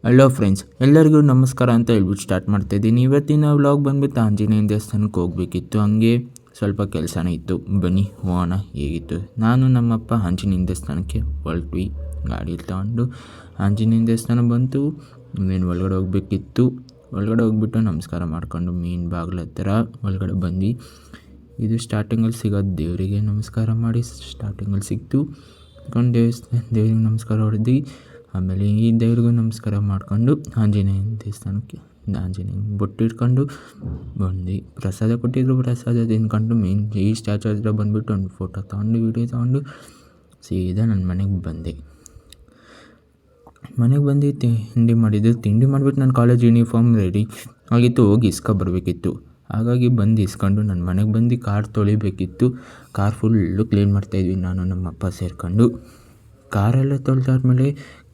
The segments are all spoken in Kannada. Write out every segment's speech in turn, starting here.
ಹಲೋ ಫ್ರೆಂಡ್ಸ್, ಎಲ್ಲರಿಗೂ ನಮಸ್ಕಾರ ಅಂತ ಹೇಳ್ಬಿಟ್ಟು ಸ್ಟಾರ್ಟ್ ಮಾಡ್ತಾಯಿದ್ದೀನಿ. ಇವತ್ತಿನ ವ್ಲಾಗ್ ಬಂದುಬಿಟ್ಟು ಆಂಜನೇಯನ ದೇವಸ್ಥಾನಕ್ಕೆ ಹೋಗಬೇಕಿತ್ತು. ಹಂಗೆ ಸ್ವಲ್ಪ ಕೆಲಸನೇ ಇತ್ತು. ಬನ್ನಿ ಹೋಗೋಣ ಹೇಗಿತ್ತು. ನಾನು ನಮ್ಮಪ್ಪ ಆಂಜನೇಯನ ದೇವಸ್ಥಾನಕ್ಕೆ ಹೊರಟ್ವಿ ಗಾಡಿ ತಗೊಂಡು. ಆಂಜನೇಯನ ದೇವಸ್ಥಾನ ಬಂತು. ಇನ್ನೇನು ಒಳಗಡೆ ಹೋಗಬೇಕಿತ್ತು. ಒಳಗಡೆ ಹೋಗ್ಬಿಟ್ಟು ನಮಸ್ಕಾರ ಮಾಡ್ಕೊಂಡು ಮೇನ್ ಬಾಗಿಲ ಹತ್ರ ಒಳಗಡೆ ಬಂದ್ವಿ. ಇದು ಸ್ಟಾರ್ಟಿಂಗಲ್ಲಿ ಸಿಗೋದು. ದೇವರಿಗೆ ನಮಸ್ಕಾರ ಮಾಡಿ ಸ್ಟಾರ್ಟಿಂಗಲ್ಲಿ ಸಿಕ್ತು. ದೇವ್ರಿಗೆ ನಮಸ್ಕಾರ ಹೊಡೆದು ಆಮೇಲೆ ಈ ದೇವ್ರಿಗೂ ನಮಸ್ಕಾರ ಮಾಡ್ಕೊಂಡು ಆಂಜನೇಯನ ದೇವಸ್ಥಾನಕ್ಕೆ ಬೊಟ್ಟು ಇಟ್ಕೊಂಡು ಬಂದು ಪ್ರಸಾದ ಕೊಟ್ಟಿದ್ರು. ಪ್ರಸಾದ ತಿಂದ್ಕೊಂಡು ಮೇನ್ ಈ ಸ್ಟ್ಯಾಚು ಹತ್ರ ಬಂದುಬಿಟ್ಟು ಒಂದು ಫೋಟೋ ತೊಗೊಂಡು ವೀಡಿಯೋ ತೊಗೊಂಡು ಸೀದಾ ನನ್ನ ಮನೆಗೆ ಬಂದೆ. ತಿಂಡಿ ಮಾಡಿದ್ದು. ತಿಂಡಿ ಮಾಡಿಬಿಟ್ಟು ನನ್ನ ಕಾಲೇಜ್ ಯೂನಿಫಾರ್ಮ್ ರೆಡಿ ಆಗಿತ್ತು, ಹೋಗಿ ಇಸ್ಕೊಬರ್ಬೇಕಿತ್ತು. ಹಾಗಾಗಿ ಬಂದು ಇಸ್ಕೊಂಡು ನನ್ನ ಮನೆಗೆ ಬಂದು ಕಾರ್ ತೊಳಿಬೇಕಿತ್ತು. ಕಾರ್ ಫುಲ್ಲು ಕ್ಲೀನ್ ಮಾಡ್ತಾಯಿದ್ವಿ ನಾನು ನಮ್ಮಪ್ಪ ಸೇರಿಕೊಂಡು. ಕಾರೆಲ್ಲ ತೊಳೆದಾದ್ಮೇಲೆ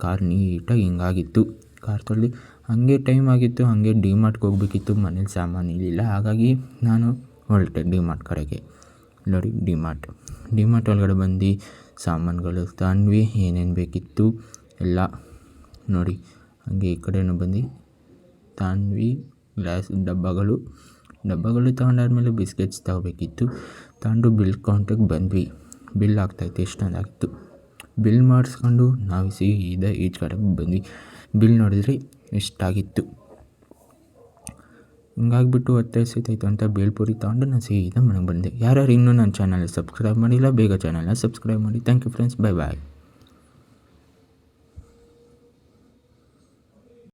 ಕಾರ್ ನೀಟಾಗಿ ಹಿಂಗಾಗಿತ್ತು. ಕಾರ್ ತೊಳೆದು ಹಾಗೆ ಟೈಮ್ ಆಗಿತ್ತು. ಹಾಗೆ ಡಿಮಾರ್ಟ್ಗೆ ಹೋಗ್ಬೇಕಿತ್ತು. ಮನೇಲಿ ಸಾಮಾನು ಇರಲಿಲ್ಲ. ಹಾಗಾಗಿ ನಾನು ಹೊರಟೆ ಡಿಮಾರ್ಟ್ ಕಡೆಗೆ. ನೋಡಿ ಡಿಮಾರ್ಟ್ ಒಳಗಡೆ ಬಂದು ಸಾಮಾನುಗಳು ತಗೊಂಡ್ವಿ. ಏನೇನು ಬೇಕಿತ್ತು ಎಲ್ಲ ನೋಡಿ. ಹಾಗೆ ಈ ಕಡೆಯೂ ಬಂದು ತಗೊಂಡ್ವಿ. ಗ್ಲಾಸ್ ಡಬ್ಬಗಳು ತೊಗೊಂಡಾದ್ಮೇಲೆ ಬಿಸ್ಕೆಟ್ಸ್ ತಗೋಬೇಕಿತ್ತು. ತಗೊಂಡು ಬಿಲ್ ಕೌಂಟಿಗೆ ಬಂದ್ವಿ. ಬಿಲ್ ಆಗ್ತಾಯಿತ್ತು. ಎಷ್ಟೊಂದಾಗಿತ್ತು. ಬಿಲ್ ಮಾಡಿಸ್ಕೊಂಡು ನಾವು ಸೀದಾ ಈಚೆ ಕಡೆಗೆ ಬಂದ್ವಿ. ಬಿಲ್ ನೋಡಿದ್ರೆ ಎಷ್ಟಾಗಿತ್ತು. ಹಿಂಗಾಗ್ಬಿಟ್ಟು ಹೊಟ್ಟೆ ಹಸಿತಾಯಿತ್ತು ಅಂತ ಬೇಲ್ಪುರಿ ತೊಗೊಂಡು ನಾನು ಸೀದಾ ಮನೆಗೆ ಬಂದೆ. ಯಾರ್ಯಾರು ಇನ್ನೂ ನನ್ನ ಚಾನಲ್ ಸಬ್ಸ್ಕ್ರೈಬ್ ಮಾಡಿಲ್ಲ, ಬೇಗ ಚಾನಲ್ನ ಸಬ್ಸ್ಕ್ರೈಬ್ ಮಾಡಿ. Thank you friends, bye.